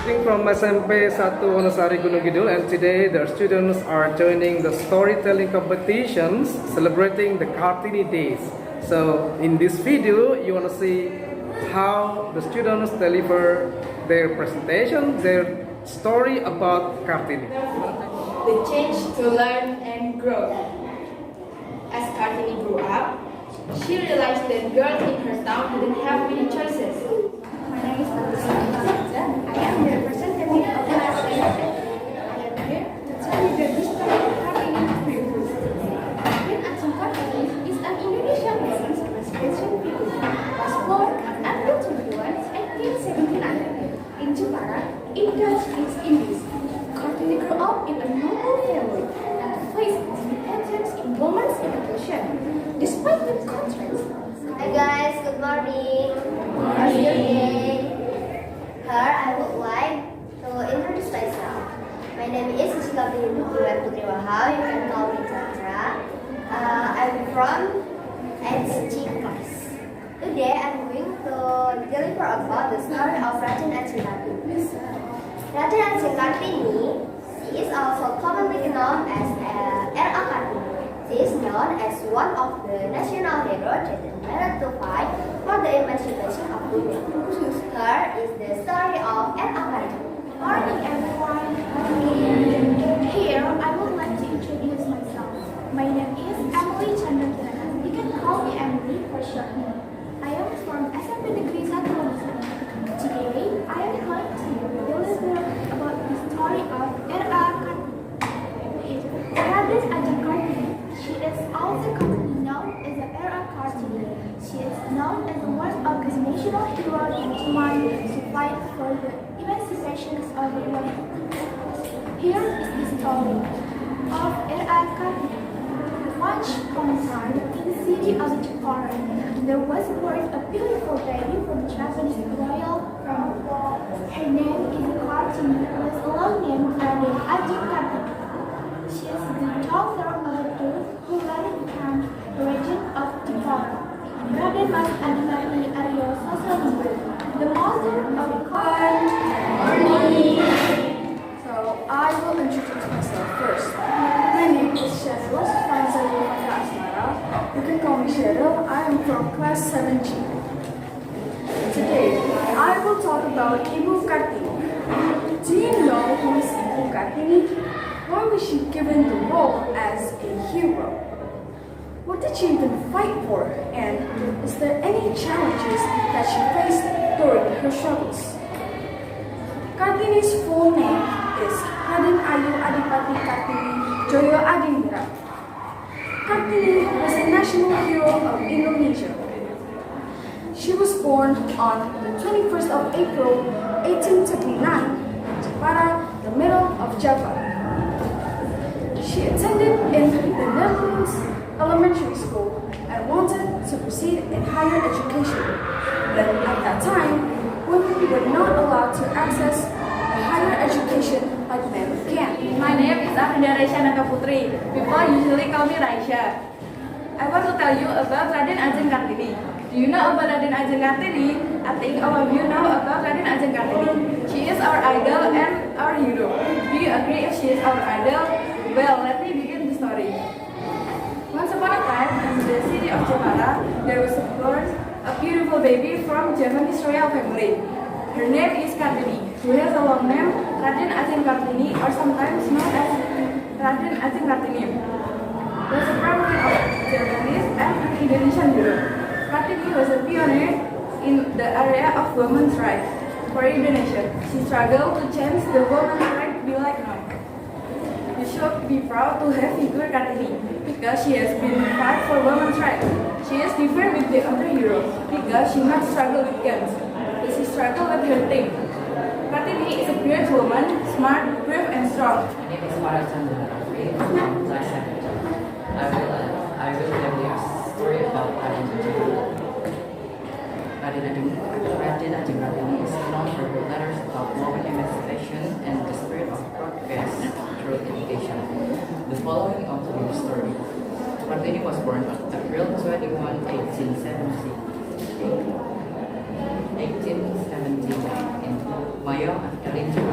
Visiting from SMP 1 Wonosari Gunung Kidul, and today the students are joining the storytelling competitions celebrating the Kartini days. So in this video you want to see how the students deliver their presentation, their story about Kartini. The change to learn and grow. As Kartini grew up, she realized that girls in her town didn't have many choices. My name is Patricia. I am the representative of class 7. I am here to tell you the history of Kartini Preview. Queen Ajeng Kartini is an Indonesian woman representation figure. Was born on April 21, 1879 in Jepara, in Dutch East Indies. Kartini grew up in a noble family and faced limitations in women's education. Despite the contrast, Hi guys, good morning. How's your day? Here I would like to introduce myself. My name is Sushila Putri Wahab. You can call me Chandra. I'm from HG class. Today I'm going to deliver about the story of Raden Ajeng Kartini. Raden Ajeng Kartini, she is also commonly known as R.A. Kartini. She is known as one of the national heroes that dared to fight for the emancipation of women. Her is the story of R.A. Kartini. morning everyone. Here I would like to introduce myself. My name is Emily Chandra Kirana. You can call me Emily for short name. I am from SMP Negeri 1 Wonosari. Today I am going to deliver about the story of R.A. Kartini. Raden Ajeng Kartini. She is also commonly known as the R.A. Kartini. She is known as one of the national heroes in Jerman to fight for the emancipation of women. Here is the story of R.A. Kartini. Once upon a time, in the city of Jepara, there was born a beautiful baby from Japanese royal family. Her name is Kartini, who was long named Raden Ajeng Kartini. She is the daughter of a duke who later became the regent of Jepara. Raden Mas Adinati Aryo Sosroninggo, the mother of Kartini. So I will introduce myself first. My name is Cheryl Franza Yolanda Asmara. You can call me Cheryl. I am from class 7G. Today I will talk about Ibu Kartini. Do you know who is Ibu Kartini? Why was she given the role as a hero? What did she even fight for? And is there any challenges that she faced during her struggles? Kartini's full name is Raden Ayu Adipati Kartini Joyo Adingra. Kartini was a national hero of Indonesia. She was born on the 21st of April 1879 in Jepara, the middle of Java. She attended in the Netherlands Elementary School and wanted to proceed in higher education. But at that time, women were not allowed to access higher education like men can. My name is Afinda Raisya Putri. People usually call me Raisya. I want to tell you about Raden Ajeng Kartini. Do you know about Raden Ajeng Kartini? I think all of you know about Raden Ajeng Kartini. She is our idol and our hero. Do you agree if she is our idol? Well, let me begin the story. Once upon a time, in the city of Jepara, there was born a beautiful baby from Japanese royal family. Her name is Kartini, who has a long name, Raden Ajeng Kartini, or sometimes known as Raden Ajeng Kartini. Was a family of Japanese and an Indonesian hero. Kartini was a pioneer in the area of women's rights for Indonesia. She struggled to change the women's rights be like now. You should be proud to have figure Kartini because she has been fight for women's rights. She is different with the other heroes because she not struggle with guns. She struggle with her team. Kartini is a brave woman, smart, brave and strong. My name is Farah Chandra. I will tell you a story about Raden Ajeng Kartini is known for her letters about women emancipation and the spirit of progress through education. The following of her story. Kartini was born on April 21, 1870 in Mayo, Argentina.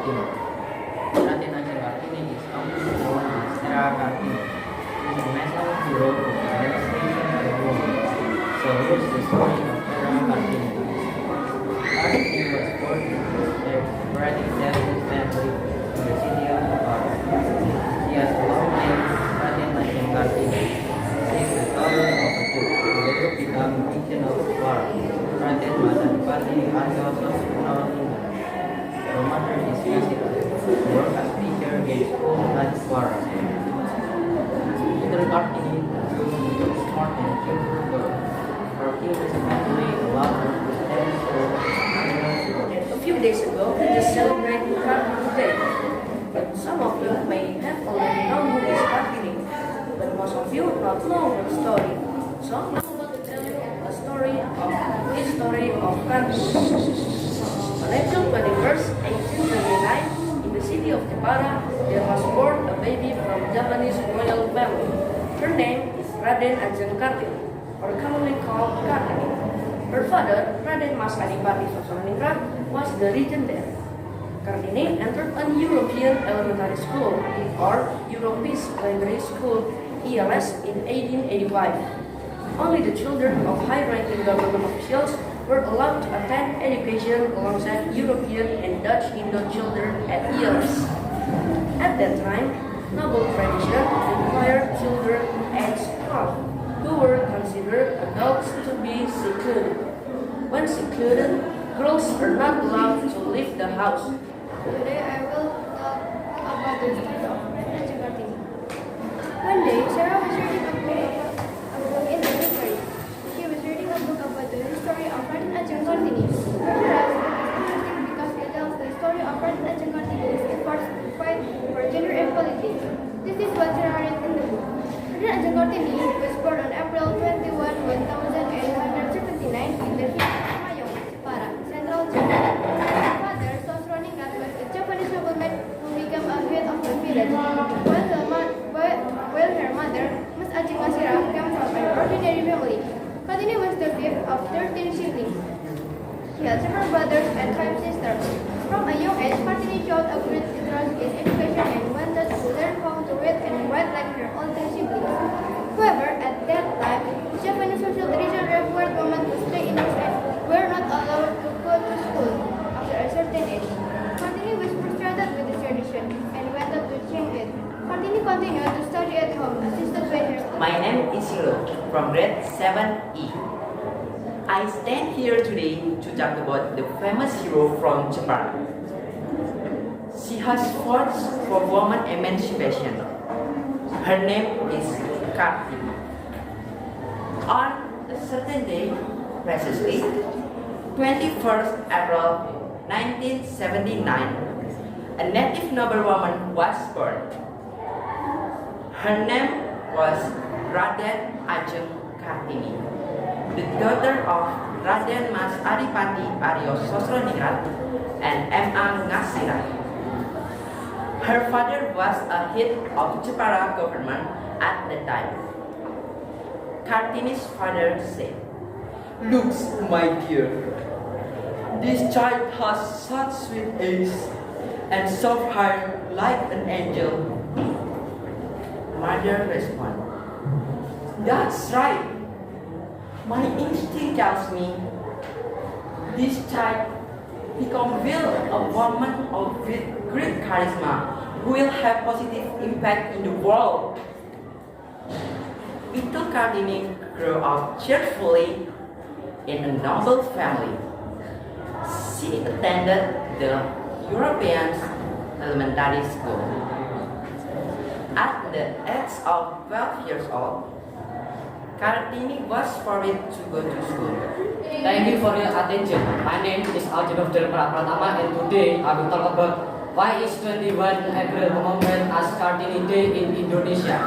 Kartini. Raden Ajeng Kartini is often known as Era Kartini. He is a national hero of the emancipation of the women. So here's the story of Era Kartini. Kartini was born in a wealthy Japanese family in the city of Jepara. He has a long name, Raden Ajeng Kartini. She is the daughter of a duke who later became king of Jepara. Raden was Adipati Aryo Sosroningrat. Her mother is Yasira, who worked as teacher in school at Jepara. Little Kartini grew into a smart and cheerful girl. Her parents eventually allowed her to attend school. A few days ago, we just celebrated Kartini Day. But some of you may have already known who is Kartini, but most of you not know her story. So I'm about to tell you a story of the history of Kartini. On April 21st, 1829, in the city of Jepara, there was born a baby from Japanese royal family. Her name is Raden Ajeng Kartini, or commonly called Kartini. Her father, Raden Mas Adipati Sosroningrat, was the regent there. Kartini entered an European elementary school, or Europese primary school, ELS, in 1885. Only the children of high-ranking government officials were allowed to attend education alongside European and Dutch Indo children at ELS. At that time, noble tradition required children aged 12 who were considered adults to be secluded. When secluded, girls are not allowed to leave the house. Today I will talk about the story of Raden Kartini. One day, Sarah was reading a book in the library. She was reading a book about the history of Raden Ajeng Kartini. Her realized the book is interesting because it tells the story of Raden Ajeng Kartini's efforts to fight for gender equality. This is what Sarah read in the book. Raden Ajeng Kartini was born on April 21, 1879 in the village of Mayong, Jepara, Central Java. Her father, Sosroningrat, was a Japanese nobleman who became a head of the village, while her mother, Ms. Ajeng Masira, came from an ordinary family. Kartini was the fifth of 13 siblings. He had several brothers and 5 sisters. From a young age, Kartini showed a great interest in education and wanted to learn how to read and write like her older siblings. However, at that time, the Japanese social tradition required women to stay indoors and were not allowed to go to school after a certain age. Kartini was frustrated with this tradition and wanted to change it. Kartini continued to study at home, assisted by her. My name is Hiro from grade 7E. I stand here today to talk about the famous hero from Japan. She has fought for women emancipation. Her name is Kartini. On a certain day, precisely 21st April 1979, a native noblewoman was born. Her name was Raden Ajeng Kartini, the daughter of Raden Mas Adipati Aryo Sosroningrat and M.A. Ngasira. Her father was a head of Jepara government at the time. Kartini's father said, "Looks, my dear, this child has such sweet eyes and soft hair like an angel." Mother responded, "That's right. My instinct tells me this child will a woman of great charisma who will have positive impact in the world." Little Kartini grew up cheerfully in a noble family. She attended the European elementary school. At the age of 12 years old, Kartini was forbidden to go to school. Thank you for your attention. My name is Aljibab Pratama, and today I will talk about why is 21 April remembered as Kartini Day in Indonesia.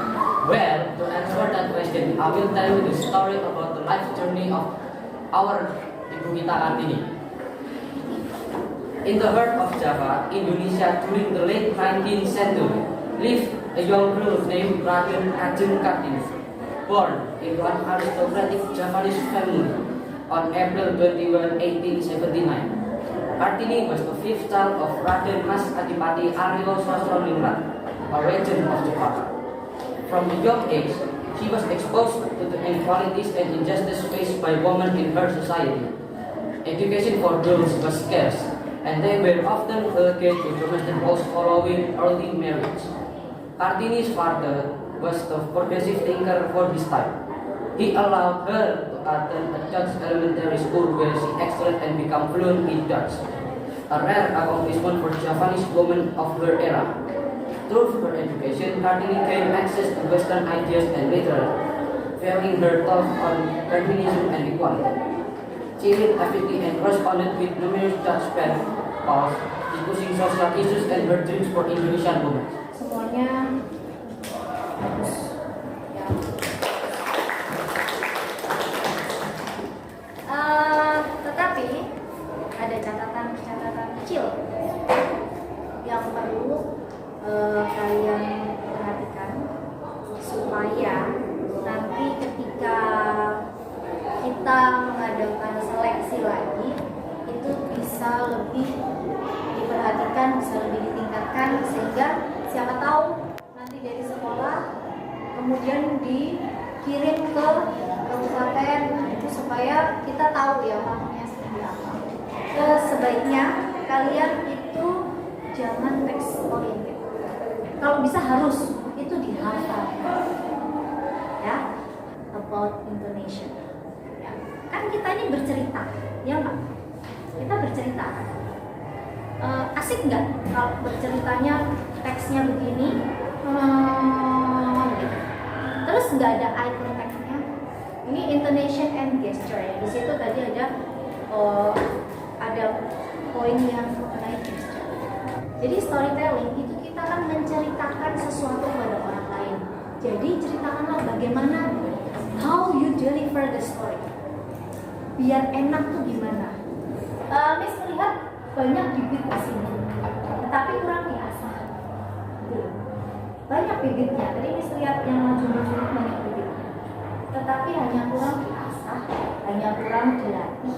Well, to answer that question, I will tell you the story about the life journey of our Ibu Kita Kartini. In the heart of Java, Indonesia, during the late 19th century, lived a young girl named Raden Ajeng Kartini, born into an aristocratic Japanese family on April 21, 1879. Kartini was the fifth child of Raden Mas Adipati Aryo Sasroningrat, a regent of Jakarta. From a young age, she was exposed to the inequalities and injustice faced by women in her society. Education for girls was scarce, and they were often relegated to domestic roles following early marriage. Kartini's father was the progressive thinker for his time. He allowed her to attend a Dutch elementary school where she excelled and became fluent in Dutch, a rare accomplishment for Javanese women of her era. Through her education, Kartini gained access to Western ideas and literature, fueling her thought on feminism and equality. She read avidly and corresponded with numerous Dutch pen pals, discussing social issues and her dreams for Indonesian women. Semuanya bagus. Ya. Tetapi ada catatan kecil yang perlu kalian perhatikan supaya nanti ketika kita mengadakan seleksi lagi itu bisa lebih diperhatikan, bisa lebih ditingkatkan, sehingga siapa tahu nanti dari sekolah kemudian dikirim ke kabupaten itu supaya kita tahu ya namanya seperti apa. Sebaiknya kalian itu jangan teks oriented. Kalau bisa harus itu dihafal ya, about Indonesia. Ya. Kan kita ini bercerita, ya Pak? Kita bercerita. Asik nggak kalau berceritanya teksnya begini, gitu. Terus nggak ada eye contact-nya. Ini intonation and gesture ya. Di situ tadi ada poin yang mengenai gesture. Jadi storytelling itu kita kan menceritakan sesuatu pada orang lain. Jadi ceritakanlah bagaimana how you deliver the story. Biar enak tuh gimana. Miss melihat banyak bibit di sini, tetapi kurang diasah. Banyak bibitnya. Tadi Miss lihat yang maju-maju banyak bibitnya, tetapi hanya kurang diasah, hanya kurang dilatih.